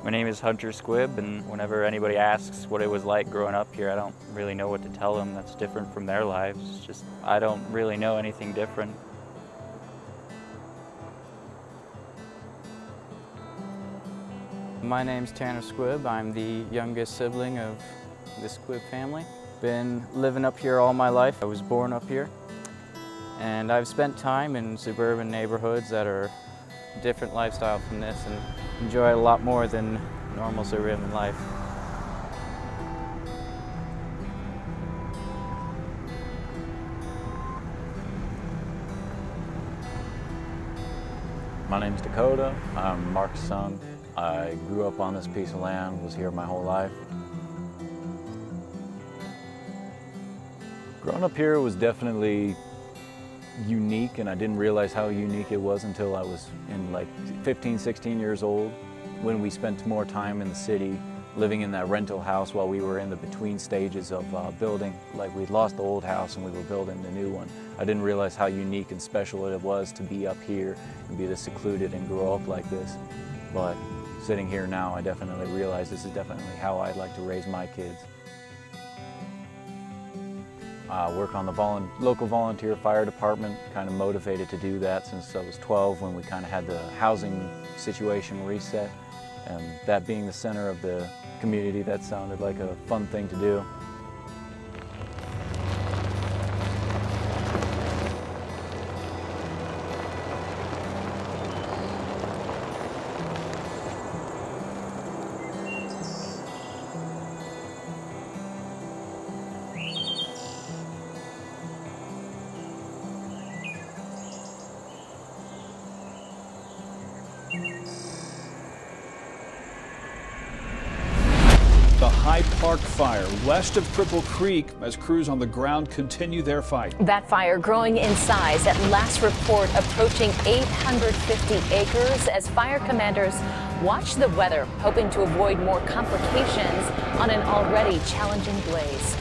My name is Hunter Squibb, and whenever anybody asks what it was like growing up here, I don't really know what to tell them that's different from their lives. It's just, I don't really know anything different. My name's Tanner Squibb. I'm the youngest sibling of the Squibb family. Been living up here all my life. I was born up here, and I've spent time in suburban neighborhoods that are a different lifestyle from this and enjoy it a lot more than normal suburban life. My name's Dakota. I'm Mark's son. I grew up on this piece of land, was here my whole life. Growing up here was definitely unique, and I didn't realize how unique it was until I was in like 15, 16 years old, when we spent more time in the city, living in that rental house while we were in the between stages of building. Like, we'd lost the old house and we were building the new one. I didn't realize how unique and special it was to be up here and be this secluded and grow up like this. But sitting here now, I definitely realize this is definitely how I'd like to raise my kids. I work on the local volunteer fire department, kind of motivated to do that since I was 12 when we kind of had the housing situation reset. And that being the center of the community, that sounded like a fun thing to do. The High Park Fire west of Cripple Creek as crews on the ground continue their fight. That fire growing in size, at last report approaching 850 acres as fire commanders watch the weather, hoping to avoid more complications on an already challenging blaze.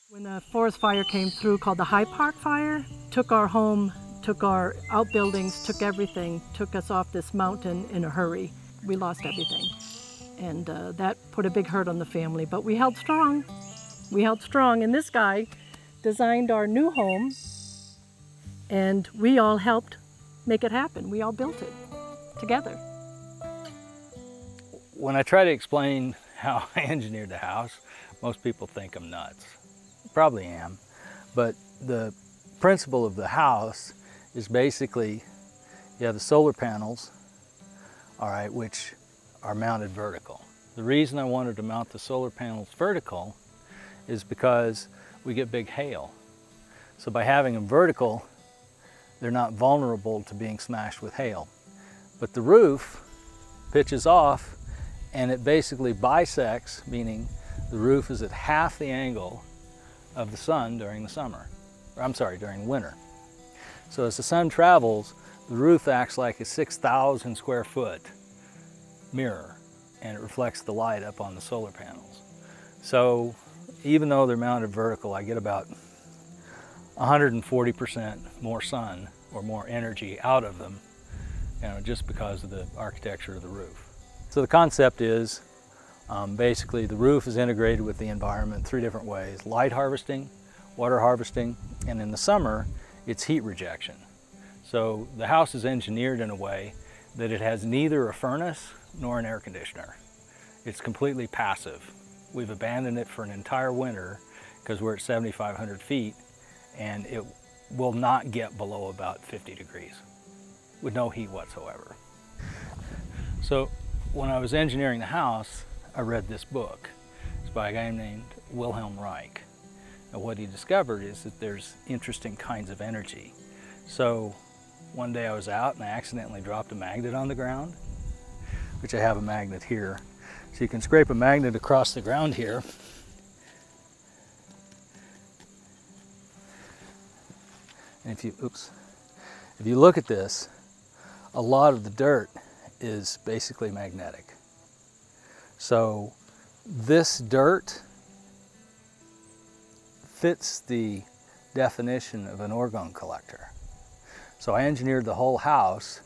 When the forest fire came through, called the High Park Fire, took our home, took our outbuildings, took everything, took us off this mountain in a hurry. We lost everything. And that put a big hurt on the family, but we held strong. We held strong, and this guy designed our new home, and we all helped make it happen. We all built it together. When I try to explain how I engineered the house, most people think I'm nuts. Probably am, but the principle of the house is basically you have the solar panels, all right, which are mounted vertical. The reason I wanted to mount the solar panels vertical is because we get big hail. So by having them vertical, they're not vulnerable to being smashed with hail. But the roof pitches off and it basically bisects, meaning the roof is at half the angle of the sun during the summer. During winter. So as the sun travels, the roof acts like a 6,000 square foot mirror, and it reflects the light up on the solar panels. So even though they're mounted vertical, I get about 140% more sun or more energy out of them, just because of the architecture of the roof. So the concept is basically the roof is integrated with the environment 3 different ways: light harvesting, water harvesting, and in the summer, it's heat rejection. So the house is engineered in a way that it has neither a furnace nor an air conditioner. It's completely passive. We've abandoned it for an entire winter because we're at 7,500 feet and it will not get below about 50 degrees with no heat whatsoever. So when I was engineering the house, I read this book. It's by a guy named Wilhelm Reich. And what he discovered is that there's interesting kinds of energy. So one day I was out and I accidentally dropped a magnet on the ground, which I have a magnet here. So you can scrape a magnet across the ground here. And if you look at this, a lot of the dirt is basically magnetic. So this dirt fits the definition of an orgone collector. So I engineered the whole house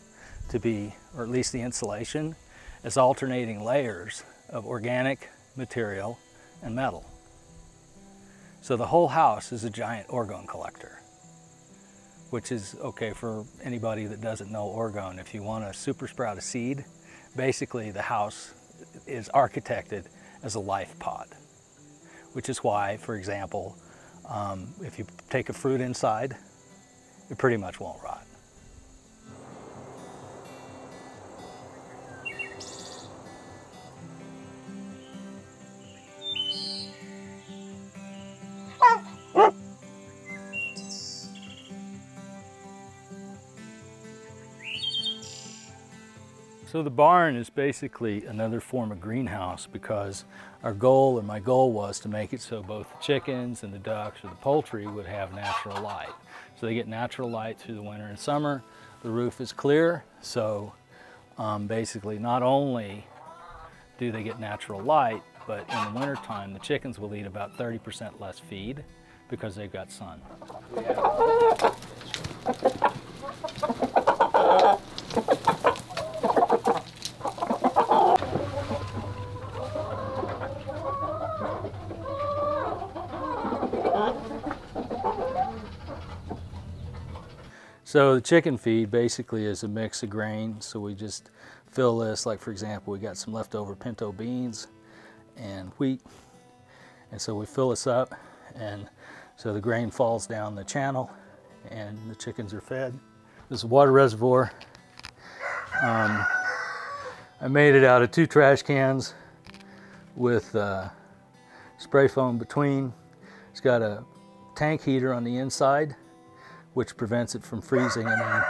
to be, or at least the insulation, as alternating layers of organic material and metal. So the whole house is a giant orgone collector, which is okay for anybody that doesn't know orgone. If you want to super sprout a seed, basically the house is architected as a life pod, which is why, for example, if you take a fruit inside, it pretty much won't rot. So the barn is basically another form of greenhouse, because our goal, or my goal, was to make it so both the chickens and the ducks or the poultry would have natural light. So they get natural light through the winter and summer. The roof is clear, so basically not only do they get natural light, but in the wintertime the chickens will eat about 30% less feed because they've got sun. So the chicken feed basically is a mix of grain. So we just fill this, like for example, we got some leftover pinto beans and wheat. And so we fill this up, and so the grain falls down the channel and the chickens are fed. This is a water reservoir. I made it out of 2 trash cans with spray foam between. It's got a tank heater on the inside, which prevents it from freezing, and then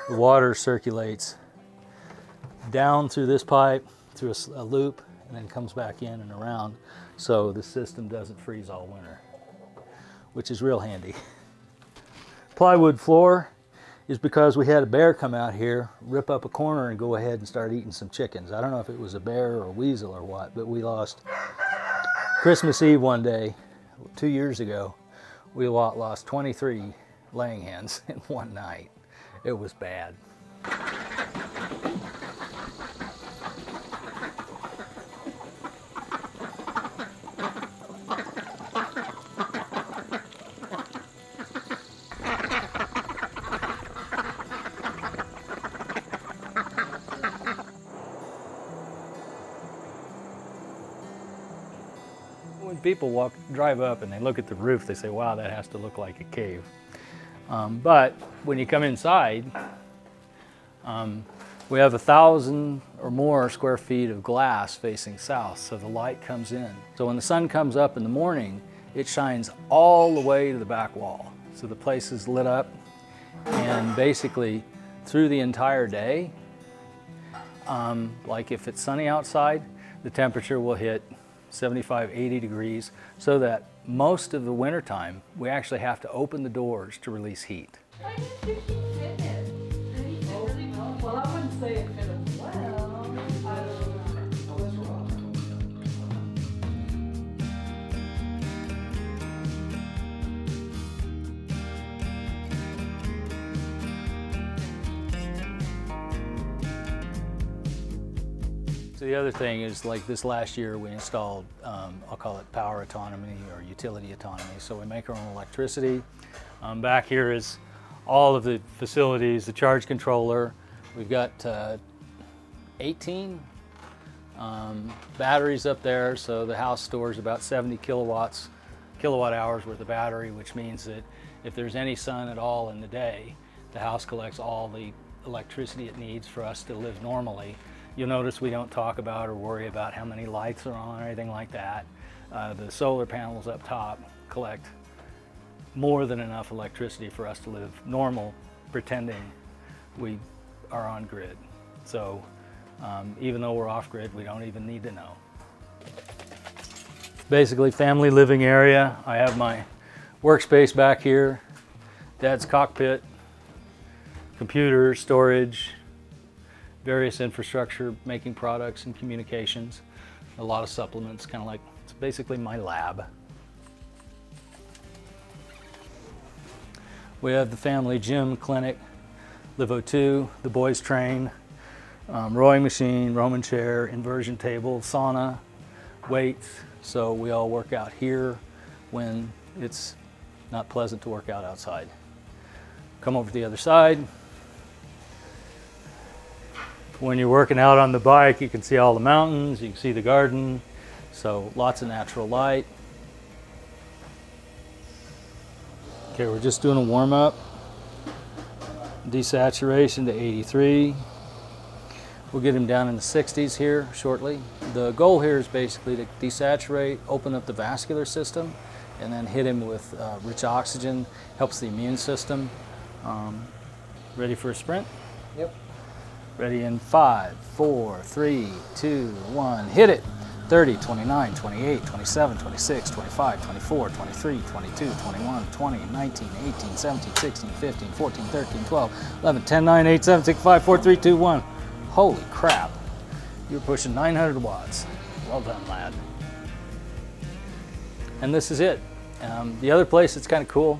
the water circulates down through this pipe, through a loop, and then comes back in and around, so the system doesn't freeze all winter, which is real handy. Plywood floor is because we had a bear come out here, rip up a corner, and go ahead and start eating some chickens. I don't know if it was a bear or a weasel or what, but we lost Christmas Eve one day, 2 years ago, we lost 23 laying hens in one night. It was bad. When people drive up and they look at the roof, they say, wow, that has to look like a cave. But when you come inside, we have 1,000 or more square feet of glass facing south, so the light comes in. So when the sun comes up in the morning, it shines all the way to the back wall. So the place is lit up, and basically through the entire day, like if it's sunny outside, the temperature will hit 75, 80 degrees, so that most of the winter time we actually have to open the doors to release heat. Well, I wouldn't say it fitted well. So the other thing is, like this last year we installed, I'll call it power autonomy or utility autonomy. So we make our own electricity. Back here is all of the facilities, the charge controller. We've got 18 batteries up there, so the house stores about 70 kilowatt hours worth of battery, which means that if there's any sun at all in the day, the house collects all the electricity it needs for us to live normally. You'll notice we don't talk about or worry about how many lights are on or anything like that. The solar panels up top collect more than enough electricity for us to live normal, pretending we are on grid. So even though we're off grid, we don't even need to know. Basically, family living area. I have my workspace back here, Dad's cockpit, computers, storage, various infrastructure, making products and communications, a lot of supplements, kind of like, it's basically my lab. We have the family gym, clinic, LiveO2, the boys train, rowing machine, Roman chair, inversion table, sauna, weights. So we all work out here when it's not pleasant to work out outside. Come over to the other side. When you're working out on the bike, you can see all the mountains, you can see the garden, so lots of natural light. Okay, we're just doing a warm-up. Desaturation to 83. We'll get him down in the 60s here shortly. The goal here is basically to desaturate, open up the vascular system, and then hit him with rich oxygen, helps the immune system. Ready for a sprint? Yep. Ready in 5, 4, 3, 2, 1, hit it. 30, 29, 28, 27, 26, 25, 24, 23, 22, 21, 20, 19, 18, 17, 16, 15, 14, 13, 12, 11, 10, 9, 8, 7, 6, 5, 4, 3, 2, 1. Holy crap. You're pushing 900 watts. Well done, lad. And this is it. The other place that's kind of cool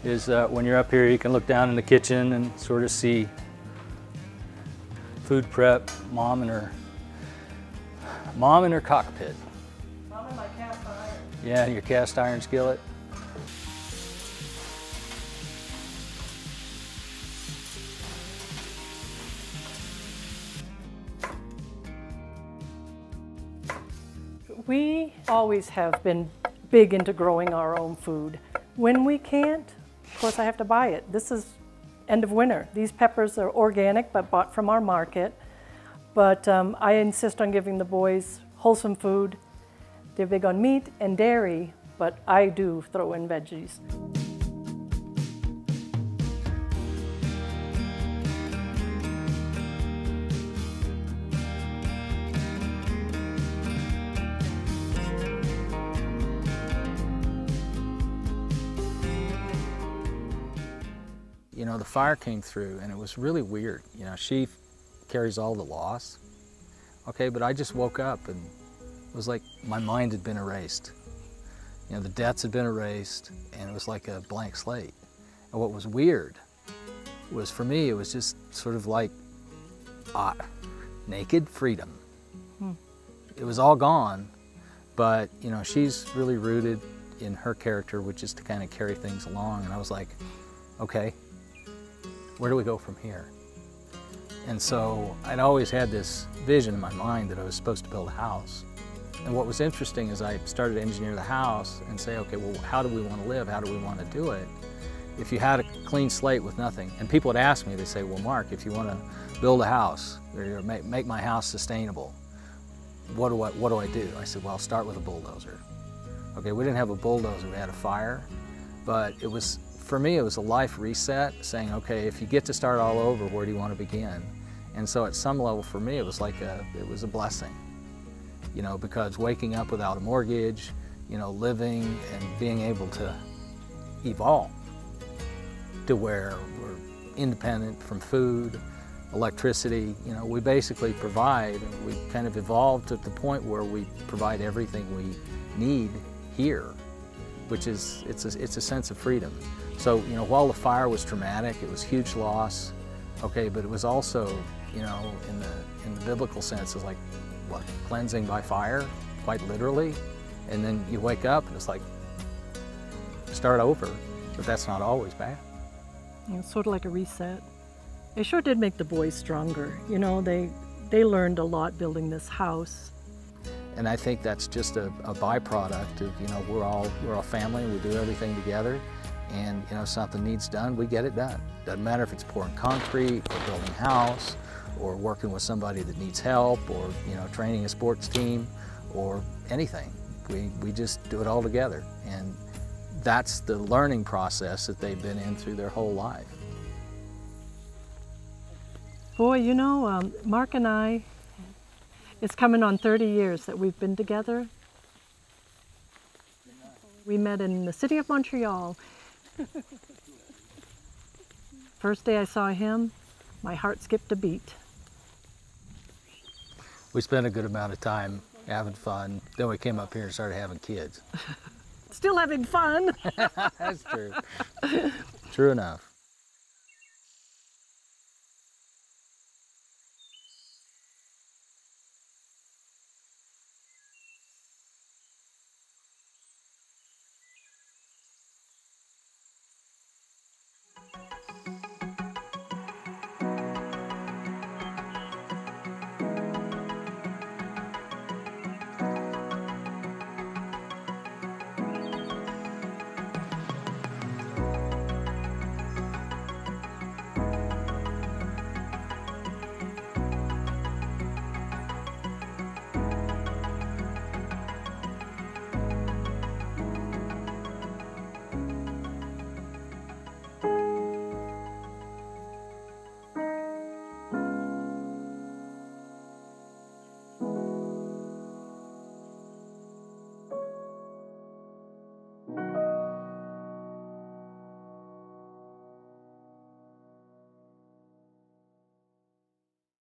is when you're up here, you can look down in the kitchen and sort of see food prep, mom in her cockpit. Mom in my cast iron. Yeah, your cast iron skillet. We always have been big into growing our own food. When we can't, of course I have to buy it. This is end of winter. These peppers are organic but bought from our market. But I insist on giving the boys wholesome food. They're big on meat and dairy, but I do throw in veggies. You know, the fire came through and it was really weird. You know, she carries all the loss. Okay, but I just woke up and it was like my mind had been erased. You know, the debts had been erased and it was like a blank slate. And what was weird was, for me, it was just sort of like naked freedom. It was all gone, but you know, she's really rooted in her character, which is to kind of carry things along. And I was like, okay, where do we go from here? And so I'd always had this vision in my mind that I was supposed to build a house. And what was interesting is I started to engineer the house and say, okay, well, how do we want to live? How do we want to do it? If you had a clean slate with nothing, and people would ask me, they say, well, Mark, if you want to build a house, or make my house sustainable, what do I do? I said, well, I'll start with a bulldozer. Okay, we didn't have a bulldozer, we had a fire, but it was, for me, it was a life reset, saying, okay, if you get to start all over, where do you want to begin? And so at some level for me, it was like it was a blessing, you know, because waking up without a mortgage, you know, living and being able to evolve to where we're independent from food, electricity, you know, we basically provide, and we kind of evolved to the point where we provide everything we need here, which is, it's a sense of freedom. So, you know, while the fire was traumatic, it was huge loss, okay, but it was also, you know, in the biblical sense, it's like, what, cleansing by fire, quite literally, and then you wake up and it's like, start over, but that's not always bad. It's sort of like a reset. It sure did make the boys stronger. You know, they learned a lot building this house. And I think that's just a byproduct of, you know, we're all family, we do everything together, and, you know, if something needs done, we get it done. Doesn't matter if it's pouring concrete, or building a house, or working with somebody that needs help, or, you know, training a sports team, or anything. We just do it all together. And that's the learning process that they've been in through their whole life. Boy, you know, Mark and I, it's coming on 30 years that we've been together. We met in the city of Montreal. First day I saw him, my heart skipped a beat. We spent a good amount of time having fun. Then we came up here and started having kids. Still having fun. That's true. True enough.